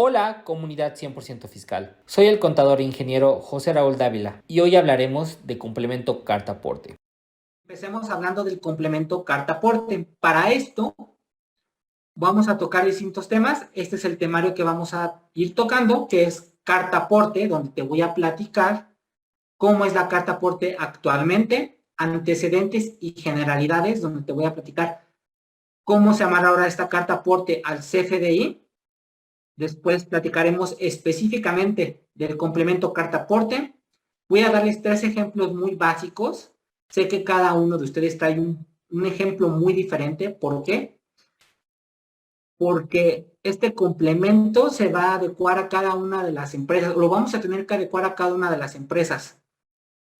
Hola, comunidad 100% fiscal. Soy el contador e ingeniero José Raúl Dávila y hoy hablaremos de complemento carta aporte. Empecemos hablando del complemento carta aporte. Para esto vamos a tocar distintos temas. Este es el temario que vamos a ir tocando, que es carta aporte, donde te voy a platicar cómo es la carta aporte actualmente, antecedentes y generalidades, donde te voy a platicar cómo se amarra ahora esta carta aporte al CFDI. Después platicaremos específicamente del complemento carta aporte. Voy a darles 3 ejemplos muy básicos. Sé que cada uno de ustedes trae un ejemplo muy diferente. ¿Por qué? Porque este complemento se va a adecuar a cada una de las empresas, lo vamos a tener que adecuar a cada una de las empresas.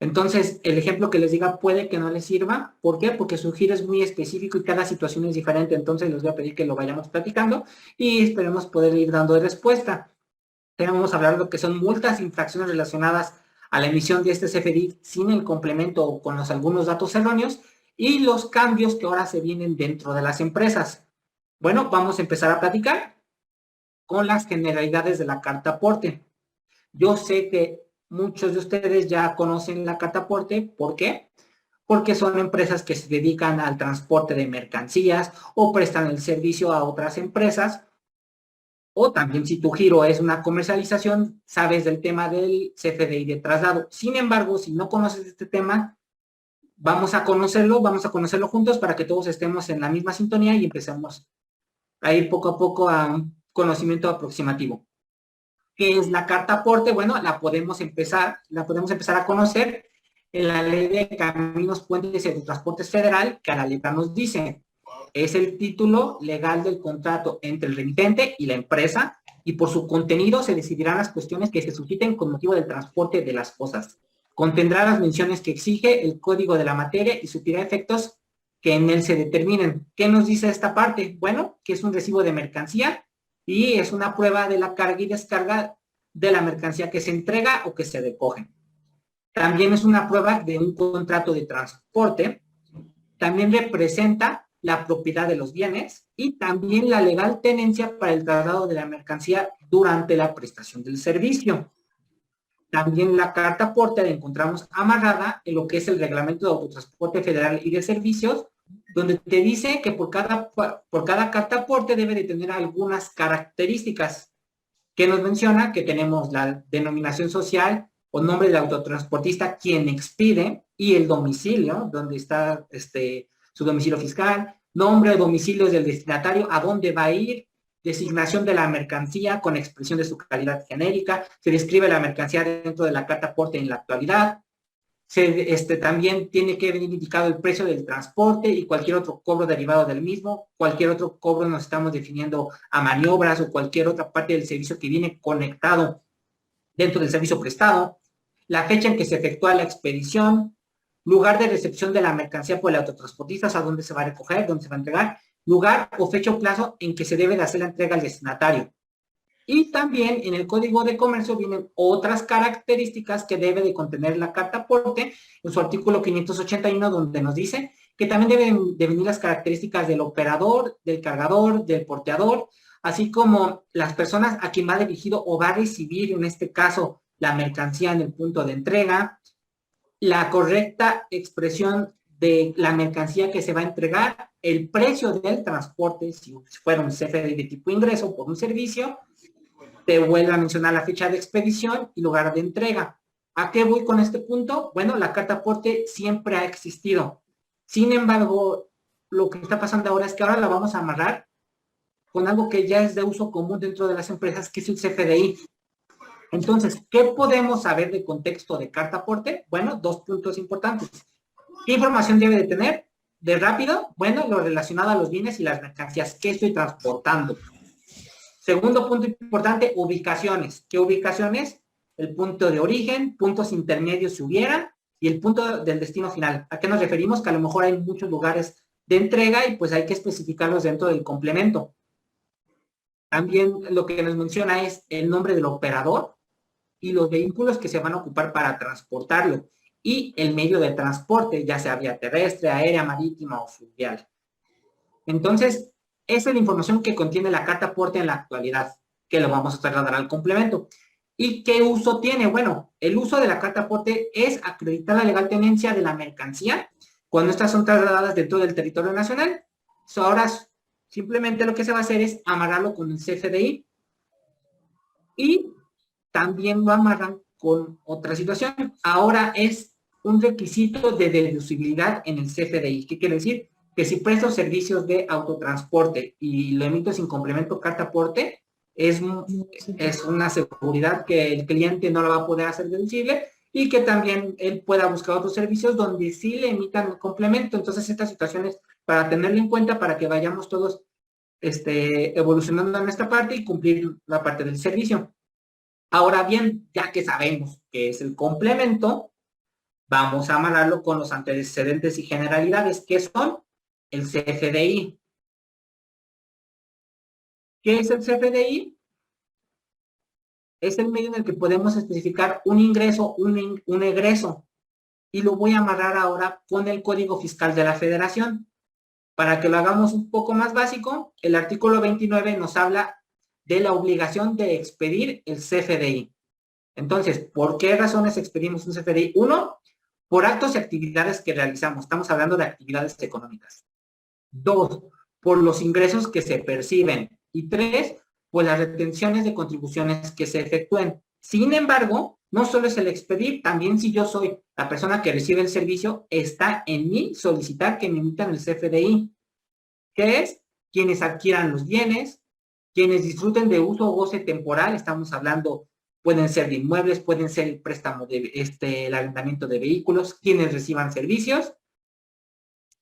Entonces, el ejemplo que les diga puede que no les sirva. ¿Por qué? Porque su giro es muy específico y cada situación es diferente. Entonces, les voy a pedir que lo vayamos platicando y esperemos poder ir dando respuesta. Vamos a hablar de lo que son multas e infracciones relacionadas a la emisión de este CFDI sin el complemento o con algunos datos erróneos y los cambios que ahora se vienen dentro de las empresas. Bueno, vamos a empezar a platicar con las generalidades de la carta aporte. Yo sé que muchos de ustedes ya conocen la carta aporte. ¿Por qué? Porque son empresas que se dedican al transporte de mercancías o prestan el servicio a otras empresas. O también si tu giro es una comercialización, sabes del tema del CFDI de traslado. Sin embargo, si no conoces este tema, vamos a conocerlo juntos para que todos estemos en la misma sintonía y empecemos a ir poco a poco a un conocimiento aproximativo. ¿Qué es la carta aporte? Bueno, la podemos empezar a conocer en la Ley de Caminos, Puentes y de Transportes Federal, que a la letra nos dice, es el título legal del contrato entre el remitente y la empresa, y por su contenido se decidirán las cuestiones que se susciten con motivo del transporte de las cosas. Contendrá las menciones que exige el código de la materia y suplirá efectos que en él se determinen. ¿Qué nos dice esta parte? Bueno, que es un recibo de mercancía y es una prueba de la carga y descarga de la mercancía que se entrega o que se recoge. También es una prueba de un contrato de transporte. También representa la propiedad de los bienes y también la legal tenencia para el traslado de la mercancía durante la prestación del servicio. También la carta aporte la encontramos amarrada en lo que es el Reglamento de Autotransporte Federal y de Servicios, donde te dice que por cada carta aporte debe de tener algunas características que nos menciona que tenemos la denominación social o nombre del autotransportista, quien expide, y el domicilio, donde está su domicilio fiscal, nombre o domicilios del destinatario, a dónde va a ir, designación de la mercancía con expresión de su calidad genérica, se describe la mercancía dentro de la carta aporte en la actualidad, también tiene que venir indicado el precio del transporte y cualquier otro cobro derivado del mismo. Cualquier otro cobro nos estamos definiendo a maniobras o cualquier otra parte del servicio que viene conectado dentro del servicio prestado. La fecha en que se efectúa la expedición, lugar de recepción de la mercancía por el autotransportista, a dónde se va a recoger, dónde se va a entregar, lugar o fecha o plazo en que se debe de hacer la entrega al destinatario. Y también en el Código de Comercio vienen otras características que debe de contener la carta aporte en su artículo 581, donde nos dice que también deben de venir las características del operador, del cargador, del porteador, así como las personas a quien va dirigido o va a recibir, en este caso, la mercancía en el punto de entrega, la correcta expresión de la mercancía que se va a entregar, el precio del transporte, si fuera un CFDI de tipo ingreso por un servicio, te vuelve a mencionar la fecha de expedición y lugar de entrega. ¿A qué voy con este punto? Bueno, la carta aporte siempre ha existido. Sin embargo, lo que está pasando ahora es que ahora la vamos a amarrar con algo que ya es de uso común dentro de las empresas, que es el CFDI. Entonces, ¿qué podemos saber de contexto de carta aporte? Bueno, 2 puntos importantes. ¿Qué información debe de tener? De rápido, bueno, lo relacionado a los bienes y las mercancías que estoy transportando. Segundo punto importante, ubicaciones. ¿Qué ubicaciones? El punto de origen, puntos intermedios si hubiera, y el punto del destino final. ¿A qué nos referimos? Que a lo mejor hay muchos lugares de entrega y pues hay que especificarlos dentro del complemento. También lo que nos menciona es el nombre del operador y los vehículos que se van a ocupar para transportarlo y el medio de transporte, ya sea vía terrestre, aérea, marítima o fluvial. Entonces, esa es la información que contiene la carta aporte en la actualidad. que lo vamos a trasladar al complemento. ¿Y qué uso tiene? Bueno, el uso de la carta aporte es acreditar la legal tenencia de la mercancía cuando estas son trasladadas dentro del territorio nacional. Ahora, simplemente lo que se va a hacer es amarrarlo con el CFDI y también lo amarran con otra situación. Ahora es un requisito de deducibilidad en el CFDI. ¿Qué quiere decir? Que si presto servicios de autotransporte y lo emito sin complemento carta aporte, es una seguridad que el cliente no lo va a poder hacer deducible y que también él pueda buscar otros servicios donde sí le emitan el complemento. Entonces, estas situaciones para tenerlo en cuenta, para que vayamos todos evolucionando en esta parte y cumplir la parte del servicio. Ahora bien, ya que sabemos qué es el complemento, vamos a amarrarlo con los antecedentes y generalidades, que son el CFDI. ¿Qué es el CFDI? Es el medio en el que podemos especificar un ingreso, un egreso. Y lo voy a amarrar ahora con el Código Fiscal de la Federación. Para que lo hagamos un poco más básico, el artículo 29 nos habla de la obligación de expedir el CFDI. Entonces, ¿por qué razones expedimos un CFDI? Uno, por actos y actividades que realizamos. Estamos hablando de actividades económicas. Dos, por los ingresos que se perciben. Y tres, por las retenciones de contribuciones que se efectúen. Sin embargo, no solo es el expedir, también si yo soy la persona que recibe el servicio, está en mí solicitar que me emitan el CFDI, que es quienes adquieran los bienes, quienes disfruten de uso o goce temporal, estamos hablando, pueden ser de inmuebles, pueden ser el préstamo de el arrendamiento de vehículos, quienes reciban servicios.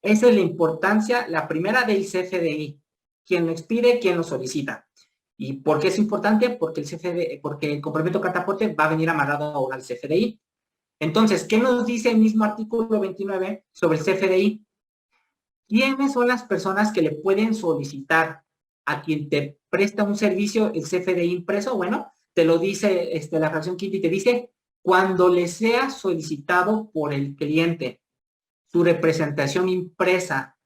Esa es la importancia, la primera del CFDI, quien lo expide, quien lo solicita. ¿Y por qué es importante? Porque el complemento carta aporte va a venir amarrado ahora al CFDI. Entonces, ¿qué nos dice el mismo artículo 29 sobre el CFDI? ¿Quiénes son las personas que le pueden solicitar a quien te presta un servicio el CFDI impreso? Bueno, te lo dice la fracción quinta y te dice cuando le sea solicitado por el cliente su representación impresa,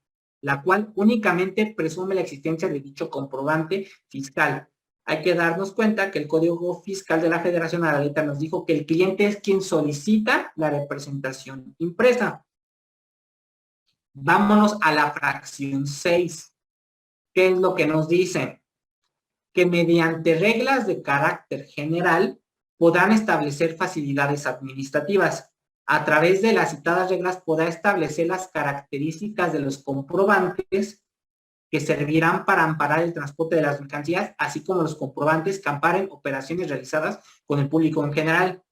la cual únicamente presume la existencia de dicho comprobante fiscal. Hay que darnos cuenta que el Código Fiscal de la Federación a la letra nos dijo que el cliente es quien solicita la representación impresa. Vámonos a la fracción 6. ¿Qué es lo que nos dice? Que mediante reglas de carácter general podrán establecer facilidades administrativas. A través de las citadas reglas podrá establecer las características de los comprobantes que servirán para amparar el transporte de las mercancías, así como los comprobantes que amparen operaciones realizadas con el público en general.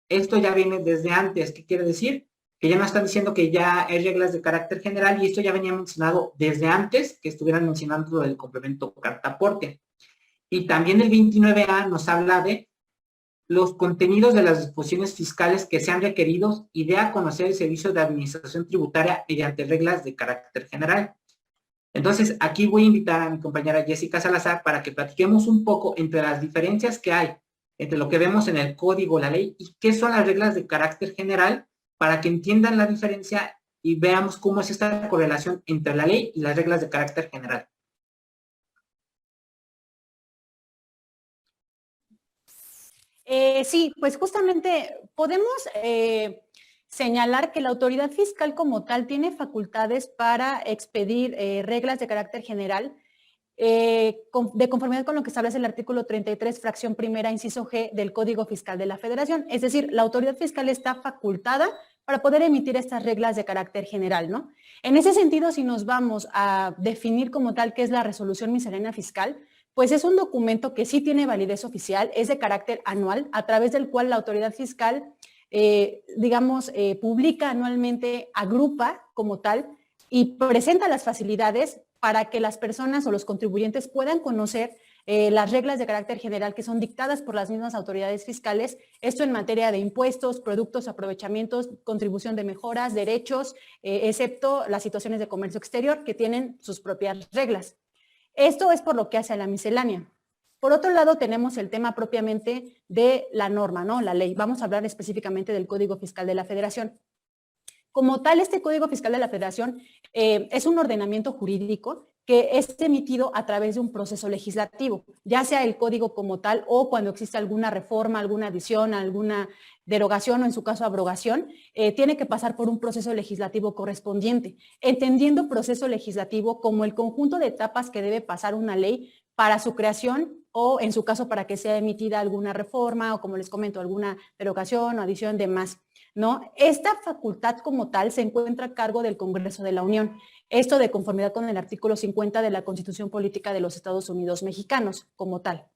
Esto ya viene desde antes. ¿Qué quiere decir? Que ya nos están diciendo que ya hay reglas de carácter general y esto ya venía mencionado desde antes que estuvieran mencionando lo del complemento carta aporte. Y también el 29A nos habla de los contenidos de las disposiciones fiscales que sean requeridos y dé a conocer el servicio de administración tributaria mediante reglas de carácter general. Entonces, aquí voy a invitar a mi compañera Jessica Salazar para que platiquemos un poco entre las diferencias que hay entre lo que vemos en el código, la ley, y qué son las reglas de carácter general, para que entiendan la diferencia y veamos cómo es esta correlación entre la ley y las reglas de carácter general. Sí, pues justamente podemos señalar que la autoridad fiscal como tal tiene facultades para expedir reglas de carácter general de conformidad con lo que establece el artículo 33, fracción primera, inciso G del Código Fiscal de la Federación. Es decir, la autoridad fiscal está facultada para poder emitir estas reglas de carácter general, ¿no? En ese sentido, si nos vamos a definir como tal qué es la resolución miscelánea fiscal, pues es un documento que sí tiene validez oficial, es de carácter anual, a través del cual la autoridad fiscal, publica anualmente, agrupa como tal y presenta las facilidades para que las personas o los contribuyentes puedan conocer las reglas de carácter general que son dictadas por las mismas autoridades fiscales, esto en materia de impuestos, productos, aprovechamientos, contribución de mejoras, derechos, excepto las situaciones de comercio exterior que tienen sus propias reglas. Esto es por lo que hace a la miscelánea. Por otro lado, tenemos el tema propiamente de la norma, ¿no? La ley. Vamos a hablar específicamente del Código Fiscal de la Federación. Como tal, este Código Fiscal de la Federación es un ordenamiento jurídico que es emitido a través de un proceso legislativo, ya sea el código como tal o cuando existe alguna reforma, alguna adición, alguna derogación o en su caso abrogación, tiene que pasar por un proceso legislativo correspondiente, entendiendo proceso legislativo como el conjunto de etapas que debe pasar una ley para su creación o en su caso para que sea emitida alguna reforma o como les comento, alguna derogación o adición de más, ¿no? Esta facultad como tal se encuentra a cargo del Congreso de la Unión. Esto de conformidad con el artículo 50 de la Constitución Política de los Estados Unidos Mexicanos, como tal.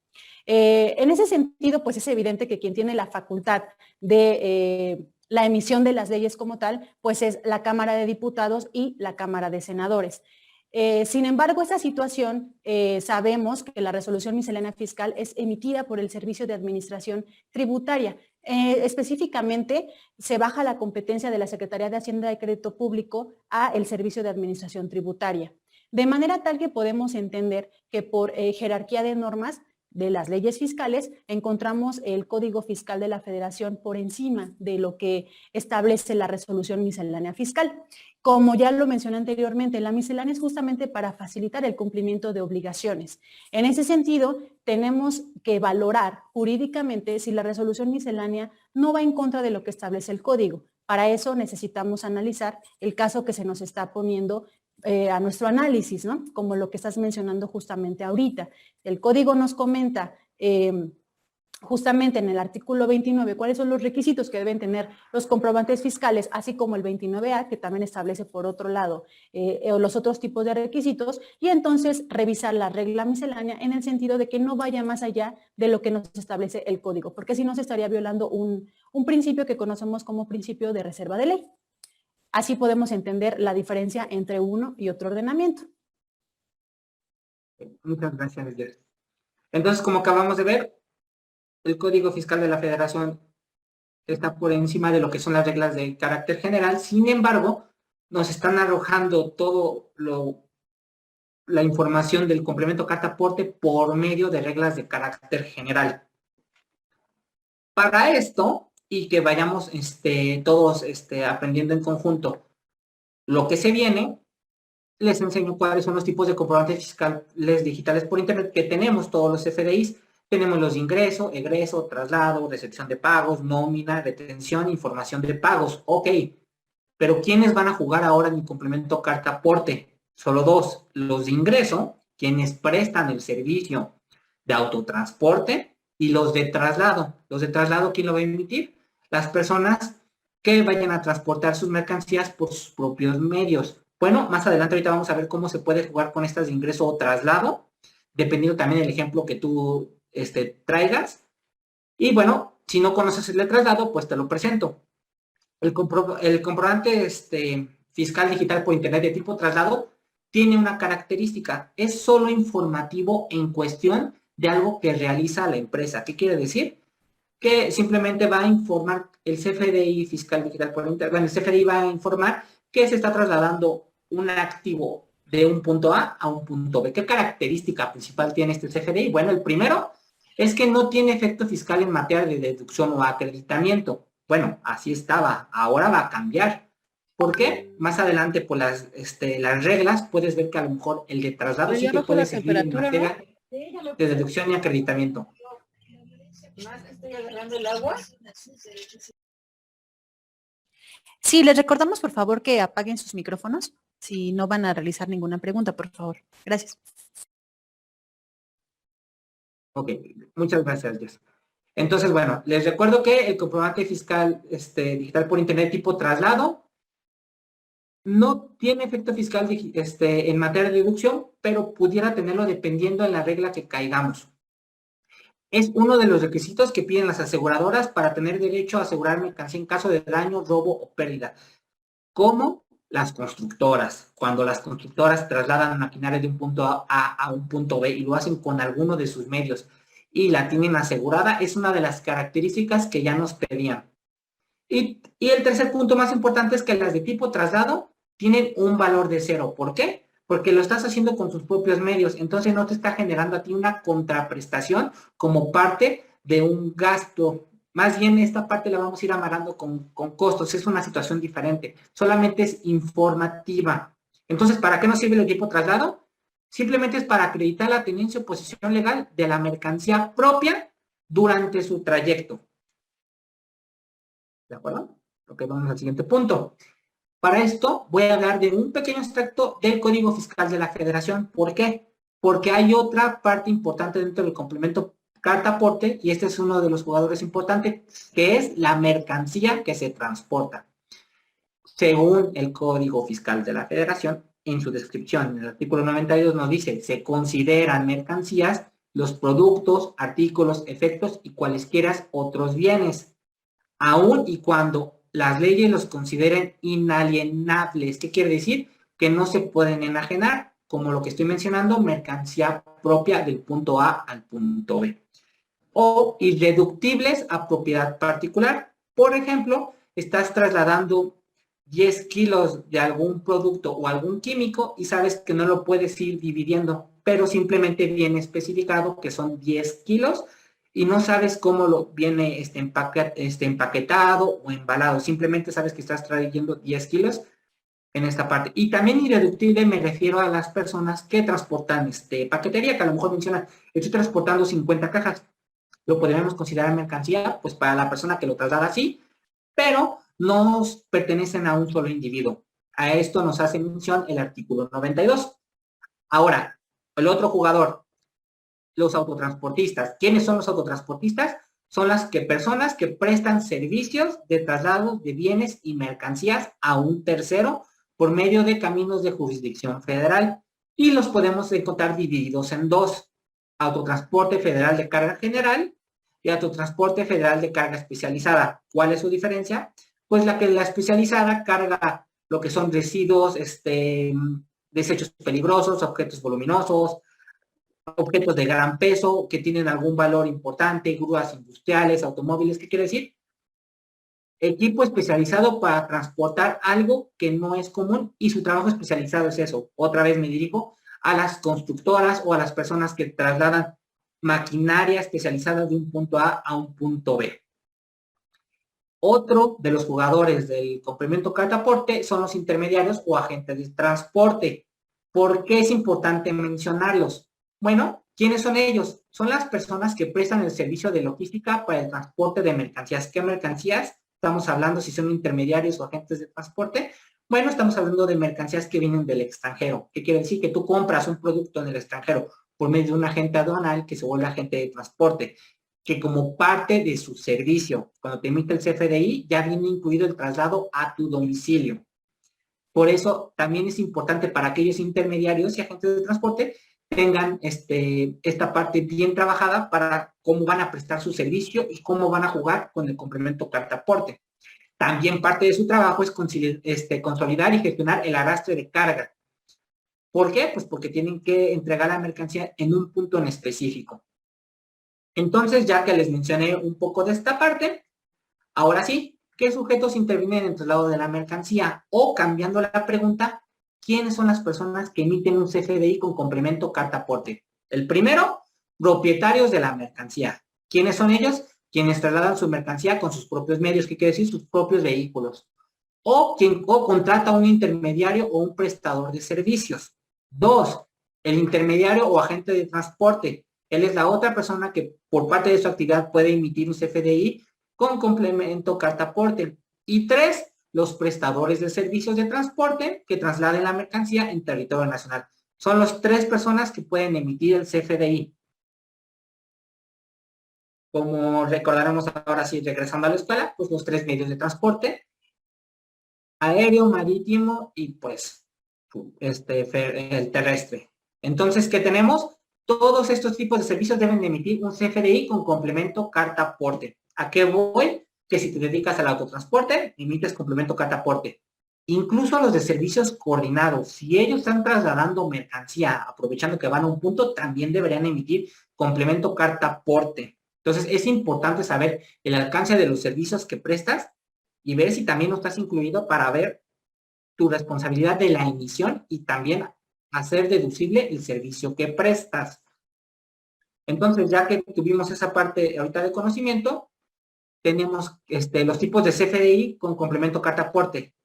En ese sentido, pues es evidente que quien tiene la facultad de la emisión de las leyes como tal, pues es la Cámara de Diputados y la Cámara de Senadores. Sin embargo, esta situación sabemos que la resolución miscelánea fiscal es emitida por el Servicio de Administración Tributaria. Específicamente, se baja la competencia de la Secretaría de Hacienda y Crédito Público a el Servicio de Administración Tributaria. De manera tal que podemos entender que por jerarquía de normas de las leyes fiscales, encontramos el Código Fiscal de la Federación por encima de lo que establece la resolución miscelánea fiscal. Como ya lo mencioné anteriormente, la miscelánea es justamente para facilitar el cumplimiento de obligaciones. En ese sentido, tenemos que valorar jurídicamente si la resolución miscelánea no va en contra de lo que establece el código. Para eso necesitamos analizar el caso que se nos está poniendo a nuestro análisis, ¿no? Como lo que estás mencionando justamente ahorita. El código nos comenta justamente en el artículo 29 cuáles son los requisitos que deben tener los comprobantes fiscales, así como el 29A, que también establece por otro lado los otros tipos de requisitos, y entonces revisar la regla miscelánea en el sentido de que no vaya más allá de lo que nos establece el código, porque si no se estaría violando un principio que conocemos como principio de reserva de ley. Así podemos entender la diferencia entre uno y otro ordenamiento. Muchas gracias, Jess. Entonces, como acabamos de ver, el Código Fiscal de la Federación está por encima de lo que son las reglas de carácter general. Sin embargo, nos están arrojando todo la información del complemento carta aporte por medio de reglas de carácter general. Para esto, y que vayamos todos aprendiendo en conjunto lo que se viene, les enseño cuáles son los tipos de comprobantes fiscales digitales por internet que tenemos todos los FDIs. Tenemos los de ingreso, egreso, traslado, recepción de pagos, nómina, retención, información de pagos. Ok, pero ¿quiénes van a jugar ahora en mi complemento carta aporte? Solo dos, los de ingreso, quienes prestan el servicio de autotransporte, y los de traslado. Los de traslado, ¿quién lo va a emitir? Las personas que vayan a transportar sus mercancías por sus propios medios. Bueno, más adelante ahorita vamos a ver cómo se puede jugar con estas de ingreso o traslado, dependiendo también del ejemplo que tú traigas. Y bueno, si no conoces el de traslado, pues te lo presento. El comprobante fiscal digital por internet de tipo traslado tiene una característica, es solo informativo en cuestión de algo que realiza la empresa. ¿Qué quiere decir? Que simplemente va a informar el CFDI fiscal digital por internet. Bueno, el CFDI va a informar que se está trasladando un activo de un punto A a un punto B. ¿Qué característica principal tiene este CFDI? Bueno, el primero es que no tiene efecto fiscal en materia de deducción o acreditamiento. Bueno, así estaba, ahora va a cambiar. ¿Por qué? Más adelante por las reglas puedes ver que a lo mejor el de traslado sí que puede servir en materia de deducción y acreditamiento. ¿Estoy agarrando el agua? Sí, les recordamos por favor que apaguen sus micrófonos si no van a realizar ninguna pregunta, por favor. Gracias. Ok, muchas gracias, Jess. Entonces, bueno, les recuerdo que el comprobante fiscal digital por internet tipo traslado no tiene efecto fiscal en materia de deducción, pero pudiera tenerlo dependiendo de la regla que caigamos. Es uno de los requisitos que piden las aseguradoras para tener derecho a asegurar mercancía en caso de daño, robo o pérdida. Como las constructoras. Cuando las constructoras trasladan maquinaria de un punto A a un punto B y lo hacen con alguno de sus medios y la tienen asegurada, es una de las características que ya nos pedían. Y el tercer punto más importante es que las de tipo traslado tienen un valor de 0. ¿Por qué? Porque lo estás haciendo con tus propios medios, entonces no te está generando a ti una contraprestación como parte de un gasto. Más bien esta parte la vamos a ir amarrando con costos, es una situación diferente, solamente es informativa. Entonces, ¿para qué nos sirve el tipo traslado? Simplemente es para acreditar la tenencia o posesión legal de la mercancía propia durante su trayecto. ¿De acuerdo? Ok, vamos al siguiente punto. Para esto voy a hablar de un pequeño extracto del Código Fiscal de la Federación. ¿Por qué? Porque hay otra parte importante dentro del complemento carta-aporte, y este es uno de los jugadores importantes, que es la mercancía que se transporta. Según el Código Fiscal de la Federación, en su descripción, en el artículo 92 nos dice, se consideran mercancías los productos, artículos, efectos y cualesquiera otros bienes, aun y cuando las leyes los consideren inalienables. ¿Qué quiere decir? Que no se pueden enajenar, como lo que estoy mencionando, mercancía propia del punto A al punto B. O irreductibles a propiedad particular. Por ejemplo, estás trasladando 10 kilos de algún producto o algún químico y sabes que no lo puedes ir dividiendo, pero simplemente viene especificado que son 10 kilos y no sabes cómo lo viene empaquetado o embalado. Simplemente sabes que estás trayendo 10 kilos en esta parte. Y también irreductible me refiero a las personas que transportan paquetería, que a lo mejor mencionan, estoy transportando 50 cajas. Lo podríamos considerar mercancía, pues para la persona que lo traslada así, pero no nos pertenecen a un solo individuo. A esto nos hace mención el artículo 92. Ahora, el otro jugador, los autotransportistas. ¿Quiénes son los autotransportistas? Son las personas que prestan servicios de traslado de bienes y mercancías a un tercero por medio de caminos de jurisdicción federal. Y los podemos encontrar divididos en dos: autotransporte federal de carga general y autotransporte federal de carga especializada. ¿Cuál es su diferencia? Pues la especializada carga lo que son residuos, desechos peligrosos, objetos voluminosos, objetos de gran peso que tienen algún valor importante, grúas industriales, automóviles. ¿Qué quiere decir? Equipo especializado para transportar algo que no es común, y su trabajo especializado es eso. Otra vez me dirijo a las constructoras o a las personas que trasladan maquinaria especializada de un punto A un punto B. Otro de los jugadores del complemento carta-aporte son los intermediarios o agentes de transporte. ¿Por qué es importante mencionarlos? Bueno, ¿quiénes son ellos? Son las personas que prestan el servicio de logística para el transporte de mercancías. ¿Qué mercancías estamos hablando? Si son intermediarios o agentes de transporte. Bueno, estamos hablando de mercancías que vienen del extranjero. ¿Qué quiere decir? Que tú compras un producto en el extranjero por medio de un agente aduanal que se vuelve agente de transporte, que como parte de su servicio, cuando te emite el CFDI, ya viene incluido el traslado a tu domicilio. Por eso también es importante para aquellos intermediarios y agentes de transporte tengan esta parte bien trabajada para cómo van a prestar su servicio y cómo van a jugar con el complemento carta-aporte. También parte de su trabajo es consolidar y gestionar el arrastre de carga. ¿Por qué? Pues porque tienen que entregar la mercancía en un punto en específico. Entonces, ya que les mencioné un poco de esta parte, ahora sí, ¿qué sujetos intervienen en el traslado de la mercancía? O, cambiando la pregunta, ¿quiénes son las personas que emiten un CFDI con complemento carta-aporte? El primero, propietarios de la mercancía. ¿Quiénes son ellos? Quienes trasladan su mercancía con sus propios medios, ¿qué quiere decir? Sus propios vehículos. O quien contrata a un intermediario o un prestador de servicios. Dos, el intermediario o agente de transporte. Él es la otra persona que por parte de su actividad puede emitir un CFDI con complemento carta-aporte. Y tres, los prestadores de servicios de transporte que trasladen la mercancía en territorio nacional. Son las tres personas que pueden emitir el CFDI. Como recordaremos ahora sí, regresando a la escuela, pues los tres medios de transporte: aéreo, marítimo y pues el terrestre. Entonces, ¿qué tenemos? Todos estos tipos de servicios deben de emitir un CFDI con complemento carta-aporte. ¿A qué voy? Que si te dedicas al autotransporte, emites complemento carta-aporte. Incluso los de servicios coordinados, si ellos están trasladando mercancía, aprovechando que van a un punto, también deberían emitir complemento carta-aporte. Entonces, es importante saber el alcance de los servicios que prestas y ver si también no estás incluido para ver tu responsabilidad de la emisión y también hacer deducible el servicio que prestas. Entonces, ya que tuvimos esa parte ahorita de conocimiento, tenemos los tipos de CFDI con complemento carta-aporte.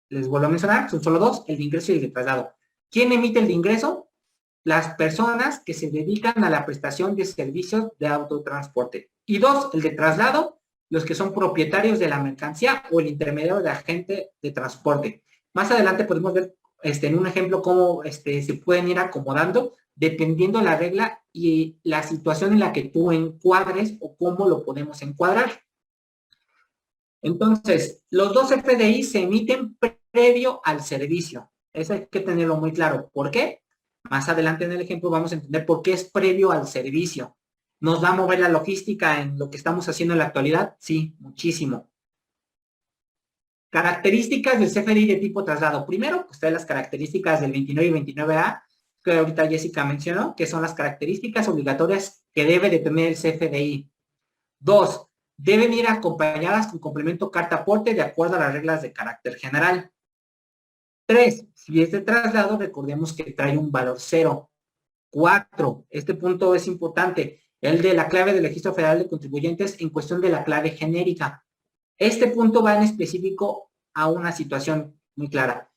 Les vuelvo a mencionar, son solo dos: el de ingreso y el de traslado. ¿Quién emite el de ingreso? las personas que se dedican a la prestación de servicios de autotransporte. Y 2, el de traslado, los que son propietarios de la mercancía o el intermediario de agente de transporte. Más adelante podemos ver en un ejemplo cómo se pueden ir acomodando dependiendo la regla y la situación en la que tú encuadres o cómo lo podemos encuadrar. Entonces, los dos FDI se emiten previo al servicio. Eso hay que tenerlo muy claro. ¿Por qué? Más adelante en el ejemplo vamos a entender por qué es previo al servicio. ¿Nos va a mover la logística en lo que estamos haciendo en la actualidad? Sí, muchísimo. Características del CFDI de tipo traslado. Primero, pues trae las características del 29 y 29A, que ahorita Jessica mencionó, que son las características obligatorias que debe de tener el CFDI. 2, deben ir acompañadas con complemento carta aporte de acuerdo a las reglas de carácter general. 3, si es de traslado, recordemos que trae un valor 0. 4, este punto es importante, el de la clave del Registro Federal de Contribuyentes en cuestión de la clave genérica. Este punto va en específico a una situación muy clara.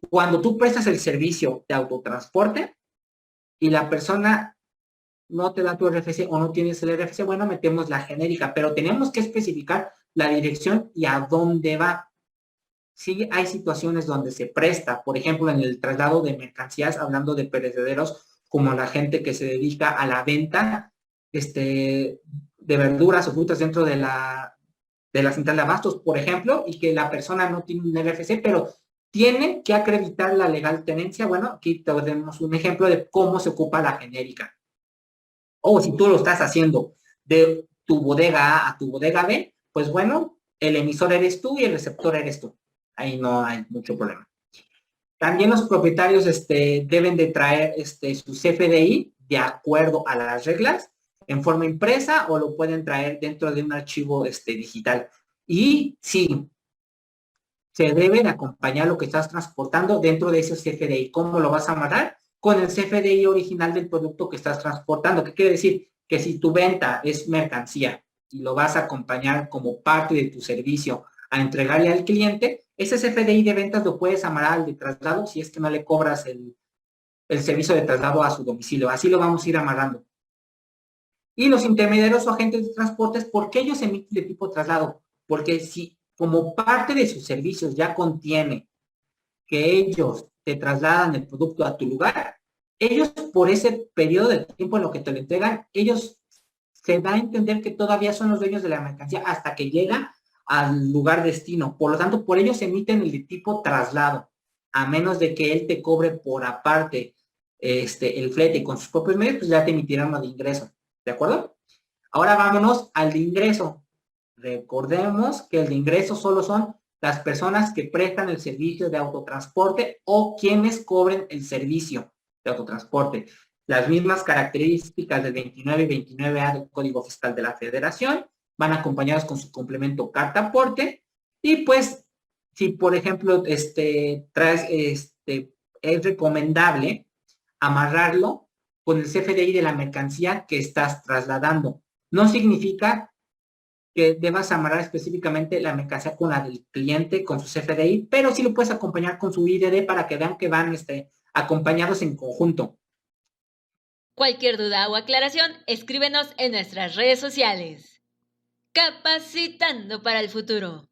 Cuando tú prestas el servicio de autotransporte y la persona no te da tu RFC o no tienes el RFC, bueno, metemos la genérica, pero tenemos que especificar la dirección y a dónde va. Sí hay situaciones donde se presta, por ejemplo, en el traslado de mercancías, hablando de perecederos, como la gente que se dedica a la venta de verduras o frutas dentro de la central de abastos, por ejemplo, y que la persona no tiene un RFC, pero tiene que acreditar la legal tenencia. Bueno, aquí tenemos un ejemplo de cómo se ocupa la genérica. O si tú lo estás haciendo de tu bodega A a tu bodega B, pues bueno, el emisor eres tú y el receptor eres tú. Ahí no hay mucho problema. También los propietarios deben de traer su CFDI de acuerdo a las reglas en forma impresa o lo pueden traer dentro de un archivo digital. Y sí, se deben acompañar lo que estás transportando dentro de ese CFDI. ¿Cómo lo vas a amarrar? Con el CFDI original del producto que estás transportando. ¿Qué quiere decir? Que si tu venta es mercancía y lo vas a acompañar como parte de tu servicio a entregarle al cliente, ese CFDI de ventas lo puedes amarrar al de traslado si es que no le cobras el servicio de traslado a su domicilio. Así lo vamos a ir amarrando. Y los intermediarios o agentes de transportes, ¿por qué ellos emiten de tipo traslado? Porque si como parte de sus servicios ya contiene que ellos te trasladan el producto a tu lugar, ellos por ese periodo de tiempo en lo que te lo entregan, ellos se da a entender que todavía son los dueños de la mercancía hasta que llega al lugar destino. Por lo tanto, por ellos se emiten el de tipo traslado, a menos de que él te cobre por aparte el flete con sus propios medios, pues ya te emitirán uno de ingreso. ¿De acuerdo? Ahora vámonos al de ingreso. Recordemos que el de ingreso solo son las personas que prestan el servicio de autotransporte o quienes cobren el servicio de autotransporte. Las mismas características del 29 y 29A del Código Fiscal de la Federación van acompañados con su complemento carta aporte y pues si por ejemplo traes es recomendable amarrarlo con el CFDI de la mercancía que estás trasladando. No significa que debas amarrar específicamente la mercancía con la del cliente, con su CFDI, pero sí lo puedes acompañar con su IDD para que vean que van acompañados en conjunto. Cualquier duda o aclaración, escríbenos en nuestras redes sociales. Capacitando para el futuro.